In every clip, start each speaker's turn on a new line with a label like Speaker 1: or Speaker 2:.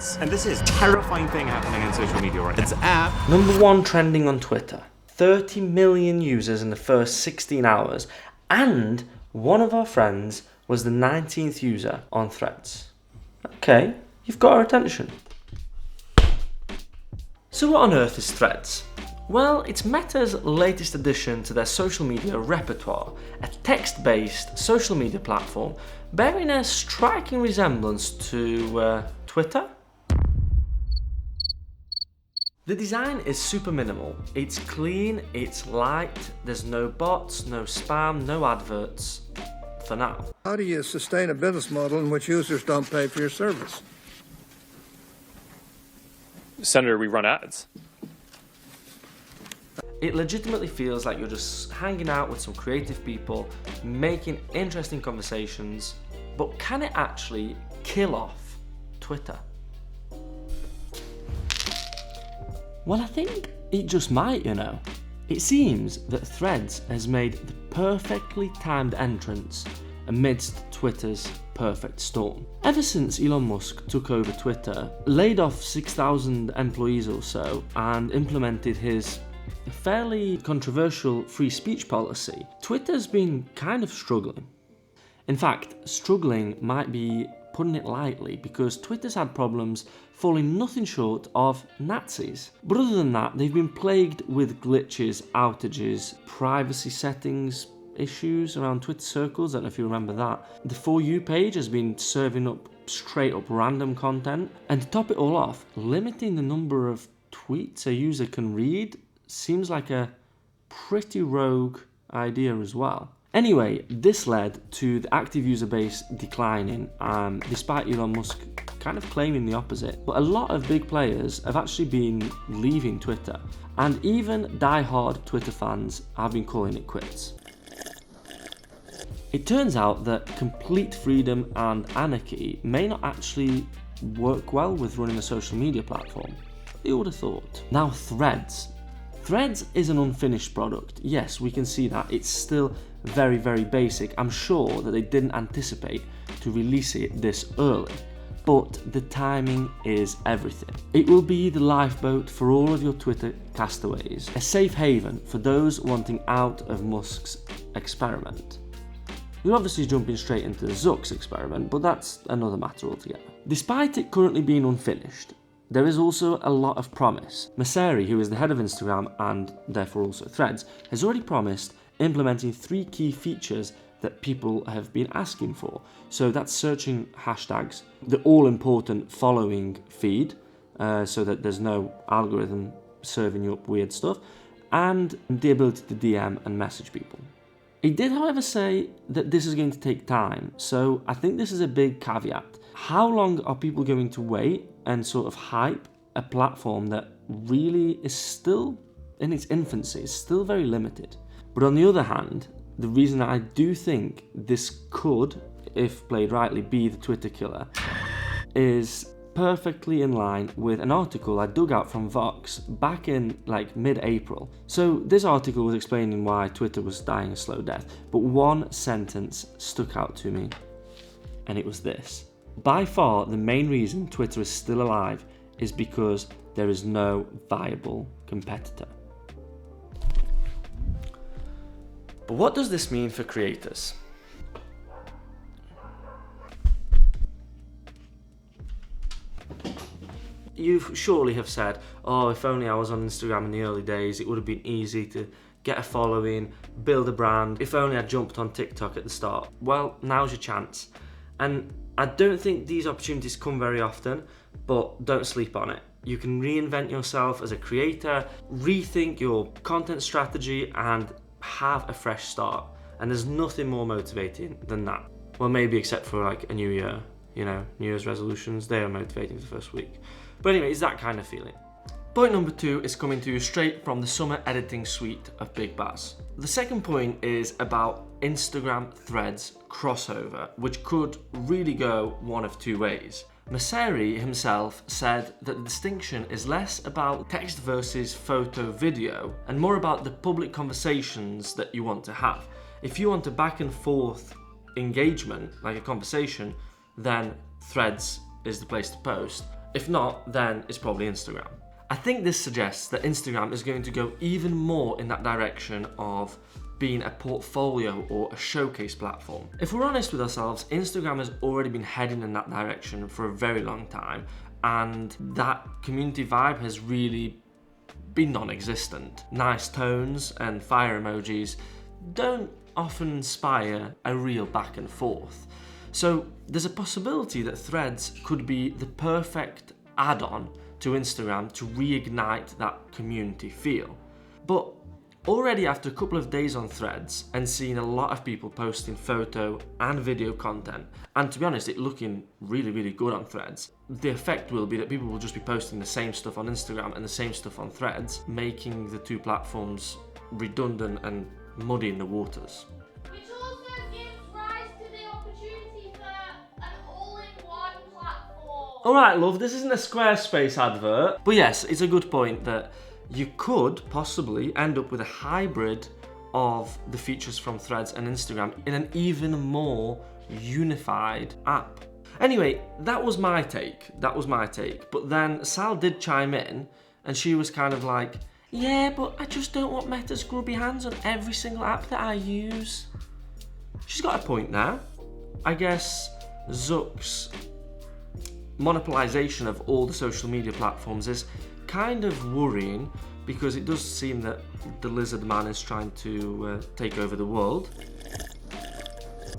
Speaker 1: Threads. And this is a terrifying thing happening on social media right now.
Speaker 2: It's app.
Speaker 3: Number 1 trending on Twitter. 30 million users in the first 16 hours. And one of our friends was the 19th user on Threads. Okay, you've got our attention. So what on earth is Threads? Well, it's Meta's latest addition to their social media repertoire, a text-based social media platform bearing a striking resemblance to Twitter. The design is super minimal. It's clean, it's light, there's no bots, no spam, no adverts, for now.
Speaker 4: How do you sustain a business model in which users don't pay for your service?
Speaker 5: Senator, we run ads.
Speaker 3: It legitimately feels like you're just hanging out with some creative people, making interesting conversations, but can it actually kill off Twitter? Well, I think it just might, you know. It seems that Threads has made the perfectly timed entrance amidst Twitter's perfect storm. Ever since Elon Musk took over Twitter, laid off 6,000 employees or so, and implemented his fairly controversial free speech policy, Twitter's been kind of struggling. In fact, struggling might be putting it lightly, because Twitter's had problems falling nothing short of Nazis. But other than that, they've been plagued with glitches, outages, privacy settings issues around Twitter circles. I don't know if you remember that. The For You page has been serving up straight up random content. And to top it all off, limiting the number of tweets a user can read seems like a pretty rogue idea as well. Anyway, this led to the active user base declining, despite Elon Musk kind of claiming the opposite. But a lot of big players have actually been leaving Twitter, and even die-hard Twitter fans have been calling it quits. It turns out that complete freedom and anarchy may not actually work well with running a social media platform. Who would have thought? Now Threads. Threads is an unfinished product. Yes, we can see that. It's still very, very basic. I'm sure that they didn't anticipate to release it this early, but the timing is everything. It will be the lifeboat for all of your Twitter castaways, a safe haven for those wanting out of Musk's experiment. We're obviously jumping straight into Zuck's experiment, but that's another matter altogether. Despite it currently being unfinished, there is also a lot of promise. Messeri, who is the head of Instagram and therefore also Threads, has already promised implementing 3 key features that people have been asking for. So that's searching hashtags, the all-important following feed, so that there's no algorithm serving you up weird stuff, and the ability to DM and message people. He did, however, say that this is going to take time, so I think this is a big caveat. How long are people going to wait and sort of hype a platform that really is still in its infancy, is still very limited? But on the other hand, the reason I do think this could, if played rightly, be the Twitter killer is perfectly in line with an article I dug out from Vox back in like mid-April. So this article was explaining why Twitter was dying a slow death, but one sentence stuck out to me, and it was this: by far the main reason Twitter is still alive is because there is no viable competitor. But what does this mean for creators? You surely have said, oh, if only I was on Instagram in the early days, it would have been easy to get a following, build a brand. If only I jumped on TikTok at the start. Well, now's your chance. And I don't think these opportunities come very often, but don't sleep on it. You can reinvent yourself as a creator, rethink your content strategy, and have a fresh start. And there's nothing more motivating than that. Well, maybe except for like a new year, you know, New Year's resolutions, they are motivating for the first week. But anyway, it's that kind of feeling. Point number 2 is coming to you straight from the summer editing suite of Big Baz. The second point is about Instagram Threads crossover, which could really go one of 2 ways. Messeri himself said that the distinction is less about text versus photo video and more about the public conversations that you want to have. If you want a back and forth engagement, like a conversation, then Threads is the place to post. If not, then it's probably Instagram. I think this suggests that Instagram is going to go even more in that direction of being a portfolio or a showcase platform. If we're honest with ourselves, Instagram has already been heading in that direction for a very long time, and that community vibe has really been non-existent. Nice tones and fire emojis don't often inspire a real back and forth. So there's a possibility that Threads could be the perfect add-on to Instagram to reignite that community feel. But already after a couple of days on Threads and seeing a lot of people posting photo and video content, and to be honest, it looking really, really good on Threads, the effect will be that people will just be posting the same stuff on Instagram and the same stuff on Threads, making the two platforms redundant and muddying the waters.
Speaker 2: Which also gives rise to the opportunity for an all-in-one platform.
Speaker 3: Alright, love, this isn't a Squarespace advert, but yes, it's a good point that you could possibly end up with a hybrid of the features from Threads and Instagram in an even more unified app. Anyway, that was my take. But then Sal did chime in and she was kind of like, yeah, but I just don't want Meta's grubby hands on every single app that I use. She's got a point now. I guess Zuck's monopolization of all the social media platforms is kind of worrying, because it does seem that the lizard man is trying to take over the world.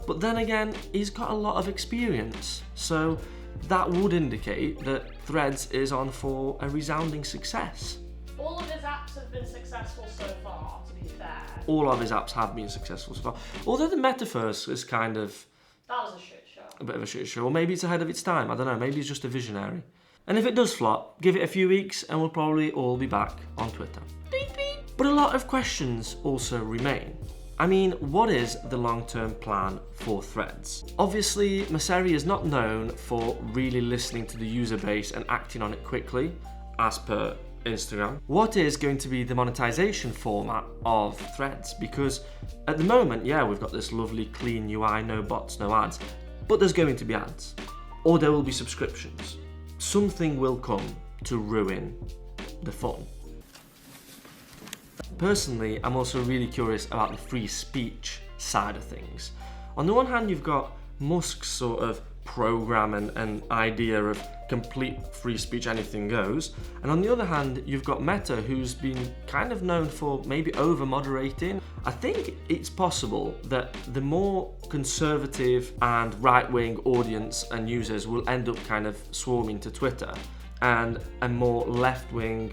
Speaker 3: But then again, he's got a lot of experience, so that would indicate that Threads is on for a resounding success.
Speaker 2: All of his apps have been successful so far, to be fair.
Speaker 3: All of his apps have been successful so far. Although the metaverse is kind of
Speaker 2: That was a shit show.
Speaker 3: a bit of a shit show, or maybe it's ahead of its time, I don't know, maybe he's just a visionary. And if it does flop, give it a few weeks and we'll probably all be back on Twitter. Beep, beep. But a lot of questions also remain. I mean, what is the long-term plan for Threads? Obviously, Mosseri is not known for really listening to the user base and acting on it quickly, as per Instagram. What is going to be the monetization format of Threads? Because at the moment, yeah, we've got this lovely clean UI, no bots, no ads, but there's going to be ads, or there will be subscriptions. Something will come to ruin the fun. Personally, I'm also really curious about the free speech side of things. On the one hand, you've got Musk's sort of program and idea of complete free speech, anything goes. And on the other hand, you've got Meta, who's been kind of known for maybe over-moderating. I think it's possible that the more conservative and right-wing audience and users will end up kind of swarming to Twitter, and a more left-wing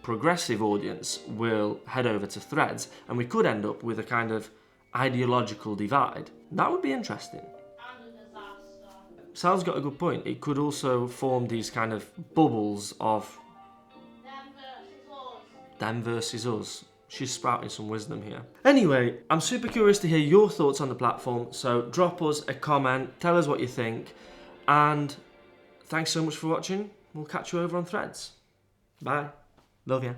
Speaker 3: progressive audience will head over to Threads, and we could end up with a kind of ideological divide. That would be interesting.
Speaker 2: And a disaster.
Speaker 3: Sal's got a good point. It could also form these kind of bubbles of them versus us. She's sprouting some wisdom here. Anyway, I'm super curious to hear your thoughts on the platform, so drop us a comment, tell us what you think, and thanks so much for watching. We'll catch you over on Threads. Bye. Love ya.